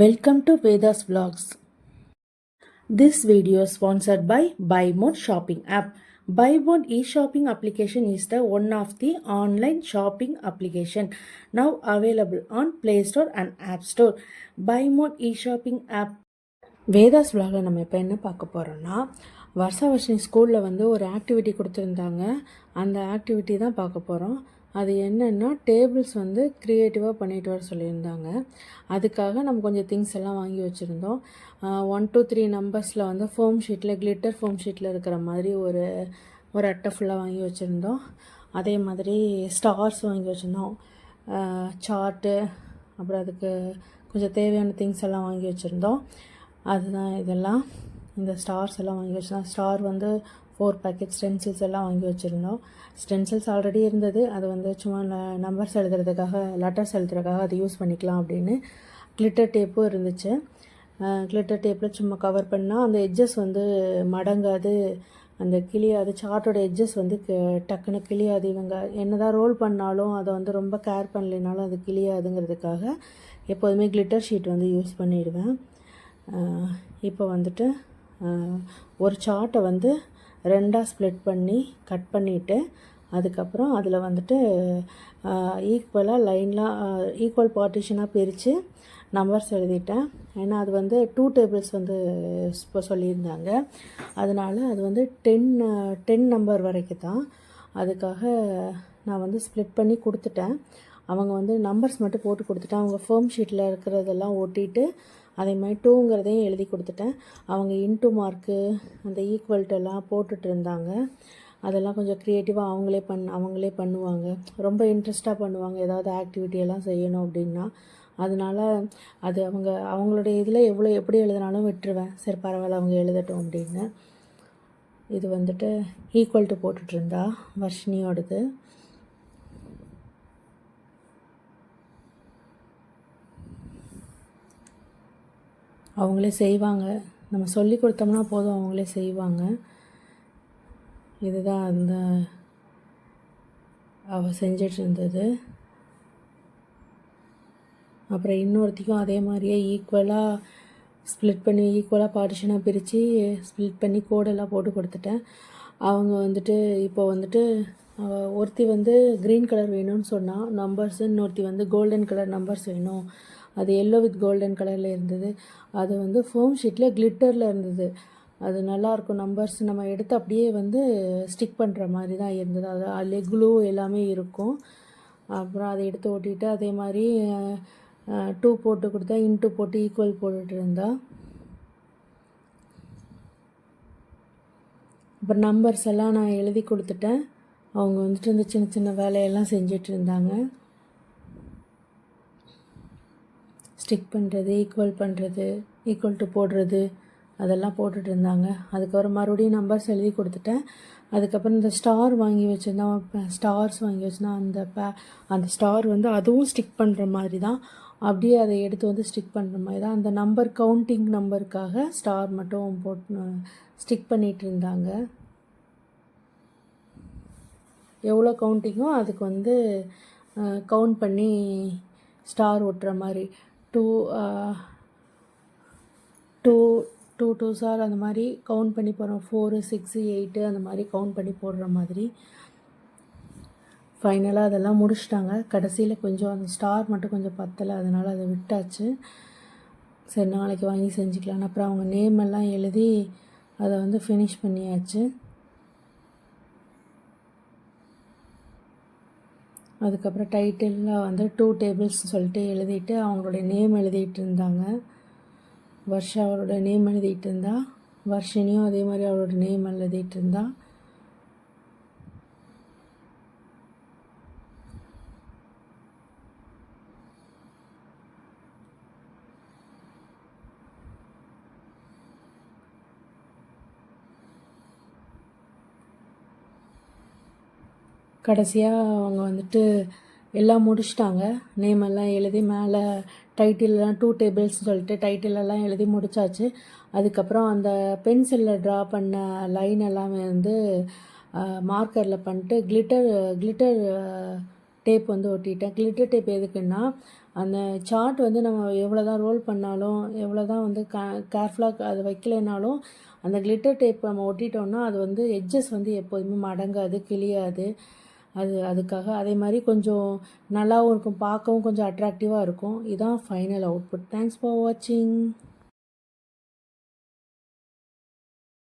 Welcome to Vedas Vlogs. This video is sponsored by BuyMode shopping app. BuyMode e-shopping application is the one of the online shopping application now available on Play Store and App Store. BuyMode e-shopping app. Vedas விலாகில் நம்ம இப்போ என்ன பார்க்க போகிறோன்னா வருஷம் ஸ்கூலில் ஒரு activity கொடுத்துருந்தாங்க. அந்த ஆக்டிவிட்டி தான் பார்க்க போகிறோம். அது என்னென்னா டேபிள்ஸ் க்ரியேட்டிவாக பண்ணிட்டு வர சொல்லியிருந்தாங்க. அதுக்காக நம்ம கொஞ்சம் திங்ஸ் எல்லாம் வாங்கி வச்சுருந்தோம். 1 2 3 நம்பர்ஸில் ஃபோம் ஷீட்டில் கிளிட்டர் ஃபோம் ஷீட்டில் இருக்கிற மாதிரி ஒரு அட்டை ஃபுல்லாக வாங்கி வச்சுருந்தோம். அதே மாதிரி ஸ்டார்ஸ் வாங்கி வச்சுருந்தோம், சார்ட்டு, அப்புறம் அதுக்கு கொஞ்சம் தேவையான திங்ஸ் எல்லாம் வாங்கி வச்சுருந்தோம். அதுதான் இதெல்லாம். இந்த ஸ்டார்ஸ் எல்லாம் வாங்கி வச்சுருந்தோம். ஸ்டார் 4 பேக்கெட் ஸ்டென்சில்ஸ் எல்லாம் வாங்கி வச்சுருந்தோம். ஸ்டென்சில்ஸ் ஆல்ரெடி இருந்தது. அது சும்மா நம்பர்ஸ் எழுதுறதுக்காக, லெட்டர்ஸ் எழுதுறதுக்காக அது யூஸ் பண்ணிக்கலாம் அப்படின்னு. கிளிட்டர் டேப்பும் இருந்துச்சு. கிளிட்டர் டேப்பில் சும்மா கவர் பண்ணால் அந்த எட்ஜஸ் மடங்காது, அந்த கிளியாது. சார்ட்டோட எட்ஜஸ் டக்குன்னு கிளியாது. இவங்க என்ன தான் ரோல் பண்ணாலும் அதை ரொம்ப கேர் பண்ணலைனாலும் அது கிளியாதுங்கிறதுக்காக எப்போதுமே கிளிட்டர் ஷீட் யூஸ் பண்ணிடுவேன். இப்போ ஒரு சார்ட்டை 2ஆக ஸ்ப்ளிட் பண்ணி கட் பண்ணிவிட்டு அதுக்கப்புறம் அதில் ஈக்குவலாக லைன்லாம் ஈக்குவல் பார்ட்டிஷனாக பிரித்து நம்பர்ஸ் எழுதிட்டேன். ஏன்னா அது 2 டேபிள்ஸ் இப்போ சொல்லியிருந்தாங்க. அதனால் அது 10 நம்பர் வரைக்கும் தான். அதுக்காக நான் ஸ்ப்ளிட் பண்ணி கொடுத்துட்டேன். அவங்க நம்பர்ஸ் மட்டும் போட்டு கொடுத்துட்டேன். அவங்க ஃபோம் ஷீட்டில் இருக்கிறதெல்லாம் ஒட்டிட்டு அதே மாதிரி 2ங்கிறதையும் எழுதி கொடுத்துட்டேன். அவங்க இன்ட்டு மார்க்கு, அந்த ஈக்குவல்ட்டெல்லாம் போட்டுட்டு இருந்தாங்க. அதெல்லாம் கொஞ்சம் க்ரியேட்டிவாக அவங்களே பண்ணுவாங்க. ரொம்ப இன்ட்ரெஸ்ட்டாக பண்ணுவாங்க ஏதாவது ஆக்டிவிட்டியெல்லாம் செய்யணும் அப்படின்னா. அதனால் அது அவங்களுடைய இதில் எப்படி எழுதினாலும் விட்டுருவேன். சரி பரவாயில்ல, அவங்க எழுதட்டும் அப்படின்னு. இது ஈக்குவல்ட்டு போட்டுட்ருந்தா வர்ஷினியோடது. அவங்களே செய்வாங்க. நம்ம சொல்லி கொடுத்தோம்னா போதும், அவங்களே செய்வாங்க. இதுதான் அவள் செஞ்சிட்டு இருந்தது. அப்புறம் இன்னொருத்திக்கும் அதே மாதிரியே ஈக்குவலாக ஸ்ப்ளிட் பண்ணி, ஈக்குவலாக பார்ட்டிஷனாக பிரித்து ஸ்ப்ளிட் பண்ணி கோடெல்லாம் போட்டு கொடுத்துட்டேன். அவங்க இப்போ ஒருத்தி க்ரீன் கலர் வேணும்னு சொன்னால் நம்பர்ஸு, இன்னொருத்தி கோல்டன் கலர் நம்பர்ஸ் வேணும். அது எல்லோ வித் கோல்டன் கலரில் இருந்தது. அது ஃபோம் ஷீட்டில் கிளிட்டரில் இருந்தது. அது நல்லாயிருக்கும். நம்பர்ஸ் நம்ம எடுத்து அப்படியே ஸ்டிக் பண்ணுற மாதிரி தான் இருந்தது. அதில் க்ளூ எல்லாமே இருக்கும். அப்புறம் அதை எடுத்து ஒட்டிட்டு அதே மாதிரி 2 போட்டு கொடுத்தா, இன்ட்டு போட்டு ஈக்குவல் போட்டுட்டு இருந்தா. அப்புறம் நம்பர்ஸ் எல்லாம் நான் எழுதி கொடுத்துட்டேன். அவங்க இந்த சின்ன சின்ன வேலையெல்லாம் செஞ்சிட்டு இருந்தாங்க. ஸ்டிக் பண்ணுறது, ஈக்குவல் பண்ணுறது, ஈக்குவல் டு போடுறது, அதெல்லாம் போட்டுட்டு இருந்தாங்க. அதுக்கப்புறம் மறுபடியும் நம்பர்ஸ் எழுதி கொடுத்துட்டேன். அதுக்கப்புறம் இந்த ஸ்டார் வாங்கி வச்சுருந்தோம், ஸ்டார்ஸ் வாங்கி வச்சுருந்தோம். அந்த ஸ்டார் அதுவும் ஸ்டிக் பண்ணுற மாதிரி தான். அப்படியே அதை எடுத்து ஸ்டிக் பண்ணுற மாதிரி தான். அந்த நம்பர் கவுண்டிங் நம்பருக்காக ஸ்டார் மட்டும் போட்டு ஸ்டிக் பண்ணிகிட்டு இருந்தாங்க. எவ்வளோ கவுண்டிங்கோ அதுக்கு கவுண்ட் பண்ணி ஸ்டார் ஒட்டுற மாதிரி 2 2 சார் அந்த மாதிரி கவுண்ட் பண்ணி போடுறோம். 4 6 8 அந்த மாதிரி கவுண்ட் பண்ணி போடுற மாதிரி. ஃபைனலாக அதெல்லாம் முடிச்சிட்டாங்க. கடைசியில் கொஞ்சம் அந்த ஸ்டார் மட்டும் கொஞ்சம் பத்தலை, அதனால் அதை விட்டாச்சு. சரி நாளைக்கு வாங்கி செஞ்சுக்கலான்னு. அப்புறம் அவங்க நேம் எல்லாம் எழுதி அதை ஃபினிஷ் பண்ணியாச்சு. அதுக்கப்புறம் டைட்டிலில் 2 டேபிள்ஸ் சொல்லிட்டு எழுதிட்டு அவங்களுடைய நேம் எழுதிட்டு இருந்தாங்க. வர்ஷா அவரோட நேம் எழுதிட்டு இருந்தா, வர்ஷினியும் அதே மாதிரி அவரோட நேம் எழுதிட்டு இருந்தா. கடைசியாக அவங்க எல்லாம் முடிச்சிட்டாங்க. நேமெல்லாம் எழுதி மேலே டைட்டிலெலாம் 2 டேபிள்ஸ் சொல்லிட்டு டைட்டிலெல்லாம் எழுதி முடித்தாச்சு. அதுக்கப்புறம் அந்த பென்சிலில் ட்ரா பண்ண லைன் எல்லாமே மார்க்கரில் பண்ணிட்டு கிளிட்டர் டேப் ஒட்டிட்டேன். கிளிட்டர் டேப் எதுக்குன்னா அந்த சார்ட் வந்து நம்ம எவ்வளோ தான் ரோல் பண்ணாலும் எவ்வளோ தான் வந்து கேர்ஃபுல்லாக அதை வைக்கலைனாலும் அந்த கிளிட்டர் டேப் நம்ம ஒட்டிட்டோம்னா அது வந்து எட்ஜஸ் வந்து எப்போதுமே மடங்காது கிழியாது. அதுக்காக அதே மாதிரி கொஞ்சம் நல்லாவும் இருக்கும், பார்க்கவும் கொஞ்சம் அட்ராக்டிவாக இருக்கும். இதுதான் ஃபைனல் அவுட்புட். தேங்க்ஸ் ஃபார் வாட்சிங்.